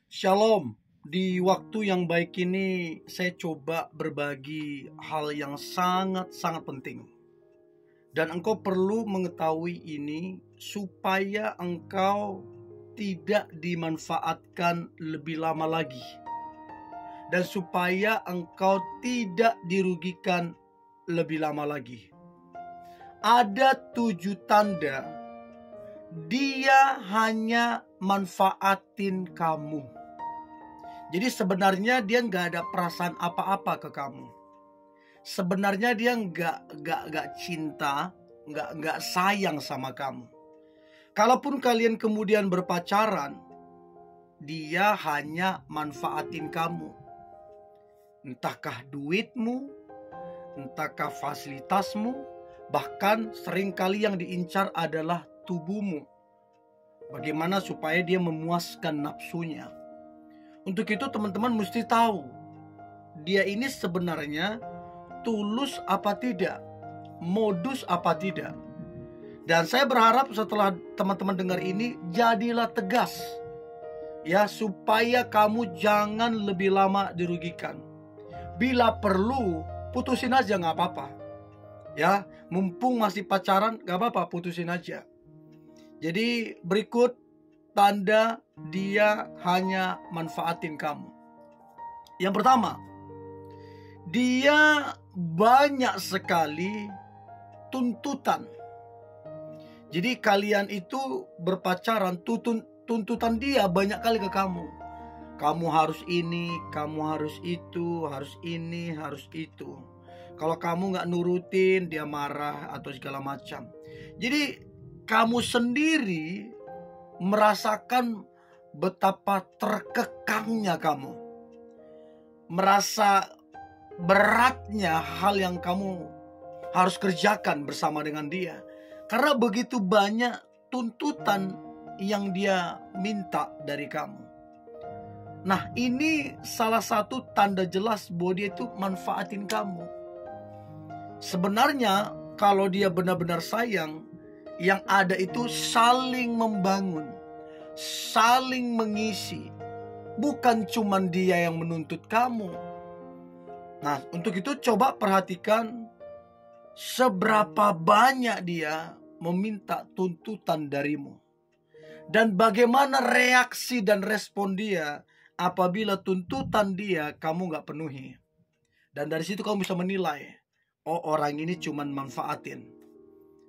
Shalom, di waktu yang baik ini saya coba berbagi hal yang sangat-sangat penting. Dan engkau perlu mengetahui ini supaya engkau tidak dimanfaatkan lebih lama lagi. Dan supaya engkau tidak dirugikan lebih lama lagi. Ada 7 tanda dia hanya manfaatin kamu. Jadi sebenarnya dia nggak ada perasaan apa-apa ke kamu. Sebenarnya dia nggak cinta, nggak sayang sama kamu. Kalaupun kalian kemudian berpacaran, dia hanya manfaatin kamu. Entahkah duitmu, entahkah fasilitasmu, bahkan seringkali yang diincar adalah tubuhmu. Bagaimana supaya dia memuaskan nafsunya. Untuk itu teman-teman mesti tahu, dia ini sebenarnya tulus apa tidak, modus apa tidak. Dan saya berharap setelah teman-teman dengar ini, jadilah tegas. Ya, supaya kamu jangan lebih lama dirugikan. Bila perlu, putusin aja gak apa-apa. Ya, mumpung masih pacaran gak apa-apa, putusin aja. Jadi berikut tanda dia hanya manfaatin kamu. Yang pertama, dia banyak sekali tuntutan. Jadi kalian itu berpacaran, tuntutan dia banyak kali ke kamu. Kamu harus ini, kamu harus itu, harus ini, harus itu. Kalau kamu gak nurutin, dia marah atau segala macam. Jadi kamu sendiri merasakan betapa terkekangnya kamu, merasa beratnya hal yang kamu harus kerjakan bersama dengan dia, karena begitu banyak tuntutan yang dia minta dari kamu. Nah, ini salah satu tanda jelas bahwa dia itu manfaatin kamu. Sebenarnya kalau dia benar-benar sayang, yang ada itu saling membangun, saling mengisi. Bukan cuma dia yang menuntut kamu. Nah, untuk itu coba perhatikan seberapa banyak dia meminta tuntutan darimu. Dan bagaimana reaksi dan respon dia apabila tuntutan dia kamu gak penuhi. Dan dari situ kamu bisa menilai, oh orang ini cuma manfaatin.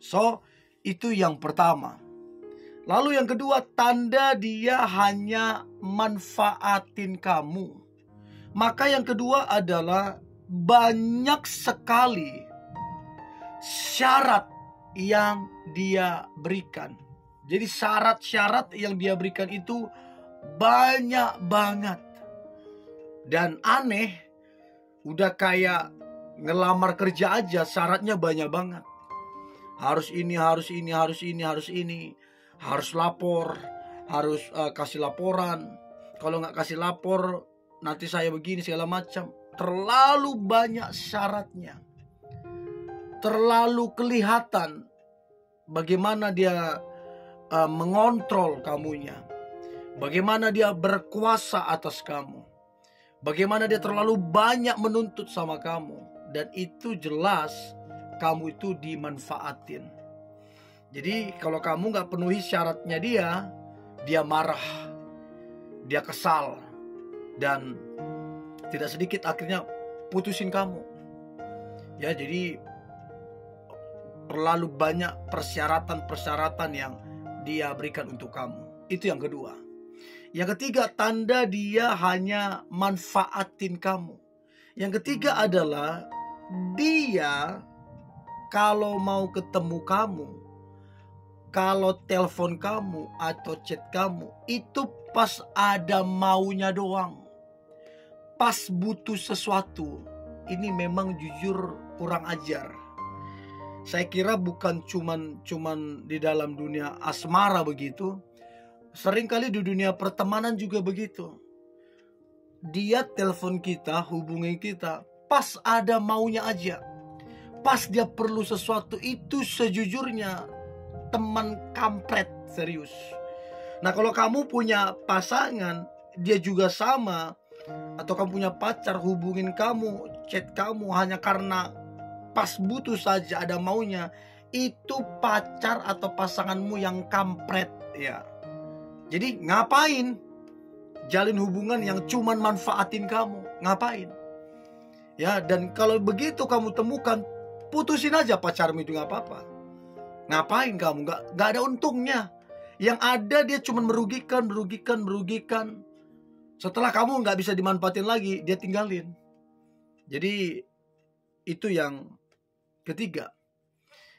So, itu yang pertama. Lalu yang kedua, tanda dia hanya manfaatin kamu. Maka yang kedua adalah banyak sekali syarat yang dia berikan. Jadi syarat-syarat yang dia berikan itu banyak banget. Dan aneh, udah kayak ngelamar kerja aja syaratnya banyak banget. Harus ini, harus ini, harus ini, harus ini. Harus lapor, harus kasih laporan. Kalau nggak kasih lapor, nanti saya begini segala macam. Terlalu banyak syaratnya. Terlalu kelihatan bagaimana dia mengontrol kamunya. Bagaimana dia berkuasa atas kamu. Bagaimana dia terlalu banyak menuntut sama kamu. Dan itu jelas kamu itu dimanfaatin. Jadi kalau kamu gak penuhi syaratnya dia marah, dia kesal, dan tidak sedikit akhirnya putusin kamu. Ya, jadi terlalu banyak persyaratan-persyaratan yang dia berikan untuk kamu. Itu yang kedua. Yang ketiga, tanda dia hanya manfaatin kamu. Yang ketiga adalah dia kalau mau ketemu kamu, kalau telepon kamu atau chat kamu, itu pas ada maunya doang. Pas butuh sesuatu, ini memang jujur kurang ajar. Saya kira bukan cuman di dalam dunia asmara begitu. Seringkali di dunia pertemanan juga begitu. Dia telepon kita, hubungi kita, pas ada maunya aja. Pas dia perlu sesuatu, itu sejujurnya teman kampret, serius. Nah, kalau kamu punya pasangan, dia juga sama, atau kamu punya pacar, hubungin kamu, chat kamu hanya karena pas butuh saja ada maunya, itu pacar atau pasanganmu yang kampret ya. Jadi ngapain jalin hubungan yang cuman manfaatin kamu? Ngapain? Ya, dan kalau begitu kamu temukan, putusin aja pacarmu itu, nggak apa-apa. Ngapain kamu? Nggak ada untungnya. Yang ada dia cuma merugikan. Setelah kamu nggak bisa dimanfaatin lagi, dia tinggalin. Jadi itu yang ketiga.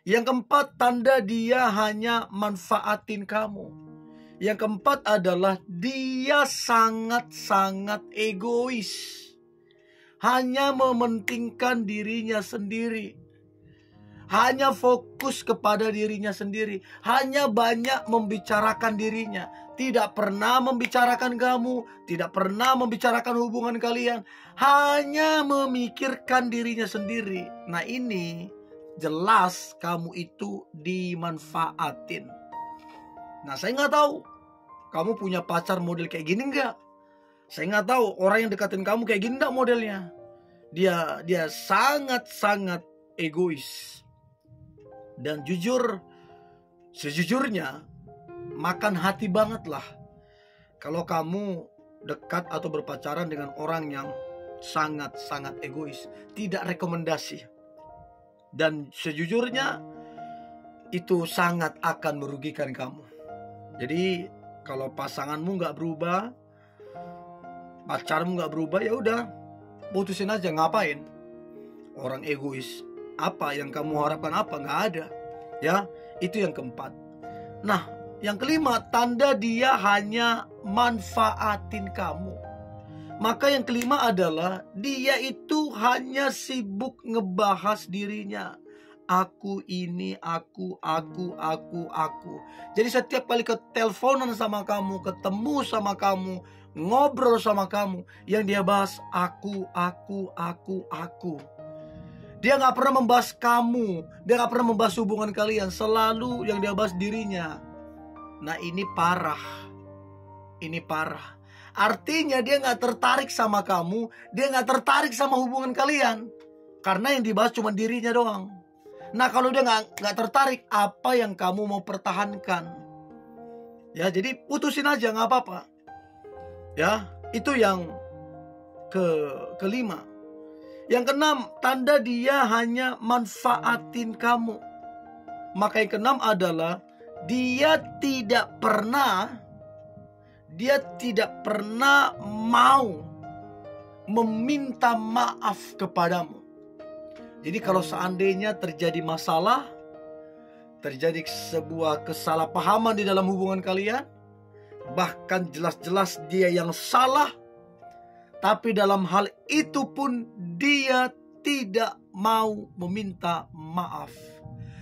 Yang keempat, tanda dia hanya manfaatin kamu. Yang keempat adalah dia sangat-sangat egois. Hanya mementingkan dirinya sendiri. Hanya fokus kepada dirinya sendiri. Hanya banyak membicarakan dirinya. Tidak pernah membicarakan kamu. Tidak pernah membicarakan hubungan kalian. Hanya memikirkan dirinya sendiri. Nah, ini jelas kamu itu dimanfaatin. Nah, saya nggak tahu kamu punya pacar model kayak gini nggak. Saya nggak tahu orang yang deketin kamu kayak gini nggak modelnya. Dia sangat-sangat egois. Dan jujur, sejujurnya, makan hati banget lah kalau kamu dekat atau berpacaran dengan orang yang sangat-sangat egois. Tidak rekomendasi. Dan sejujurnya, itu sangat akan merugikan kamu. Jadi, kalau pasanganmu gak berubah, pacarmu gak berubah, ya udah, putusin aja. Ngapain? Orang egois. Apa yang kamu harapkan? Apa? Nggak ada. Ya, itu yang keempat. Nah, yang kelima, tanda dia hanya manfaatin kamu. Maka yang kelima adalah dia itu hanya sibuk ngebahas dirinya. Aku ini, aku. Jadi setiap kali keteleponan sama kamu, ketemu sama kamu, ngobrol sama kamu, yang dia bahas aku. Dia gak pernah membahas kamu. Dia gak pernah membahas hubungan kalian. Selalu yang dia bahas dirinya. Nah, ini parah. Ini parah. Artinya dia gak tertarik sama kamu. Dia gak tertarik sama hubungan kalian. Karena yang dibahas cuma dirinya doang. Nah, kalau dia gak tertarik, apa yang kamu mau pertahankan? Ya, jadi putusin aja, gak apa-apa. Ya, itu yang kelima. Yang keenam, tanda dia hanya manfaatin kamu. Maka yang keenam adalah dia tidak pernah mau meminta maaf kepadamu. Jadi kalau seandainya terjadi masalah, terjadi sebuah kesalahpahaman di dalam hubungan kalian, bahkan jelas-jelas dia yang salah, tapi dalam hal itu pun dia tidak mau meminta maaf.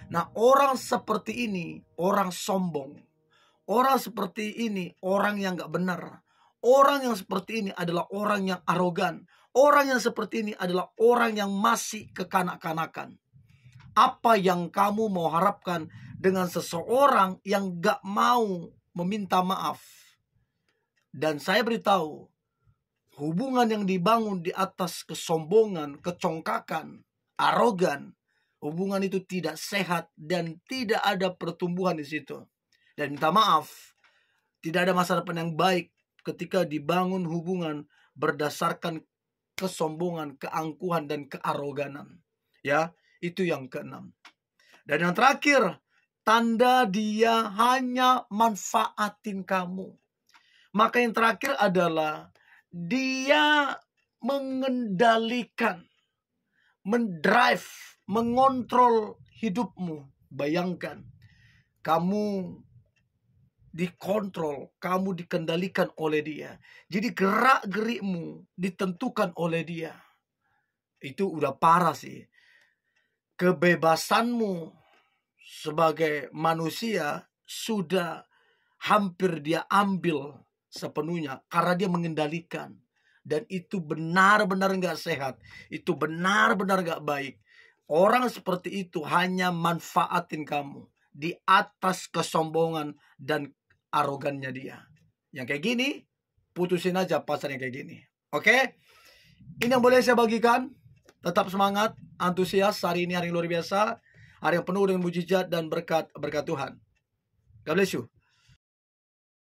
Nah, orang seperti ini orang sombong. Orang seperti ini orang yang gak benar. Orang yang seperti ini adalah orang yang arogan. Orang yang seperti ini adalah orang yang masih kekanak-kanakan. Apa yang kamu mau harapkan dengan seseorang yang gak mau meminta maaf? Dan saya beritahu, hubungan yang dibangun di atas kesombongan, kecongkakan, arogan, hubungan itu tidak sehat dan tidak ada pertumbuhan di situ. Dan minta maaf, tidak ada masa depan yang baik ketika dibangun hubungan berdasarkan kesombongan, keangkuhan, dan kearoganan. Ya, itu yang keenam. Dan yang terakhir, tanda dia hanya manfaatin kamu. Maka yang terakhir adalah dia mengendalikan, mendrive, mengontrol hidupmu. Bayangkan, kamu dikontrol, kamu dikendalikan oleh dia. Jadi gerak-gerikmu ditentukan oleh dia. Itu udah parah sih. Kebebasanmu sebagai manusia sudah hampir dia ambil sepenuhnya karena dia mengendalikan. Dan itu benar-benar gak sehat. Itu benar-benar gak baik. Orang seperti itu hanya manfaatin kamu. di atas kesombongan dan arogannya dia. Yang kayak gini, putusin aja pacar yang kayak gini. Oke? Ini yang boleh saya bagikan. Tetap semangat, antusias. Hari ini hari yang luar biasa. Hari yang penuh dengan mujizat dan berkat Tuhan. God bless you.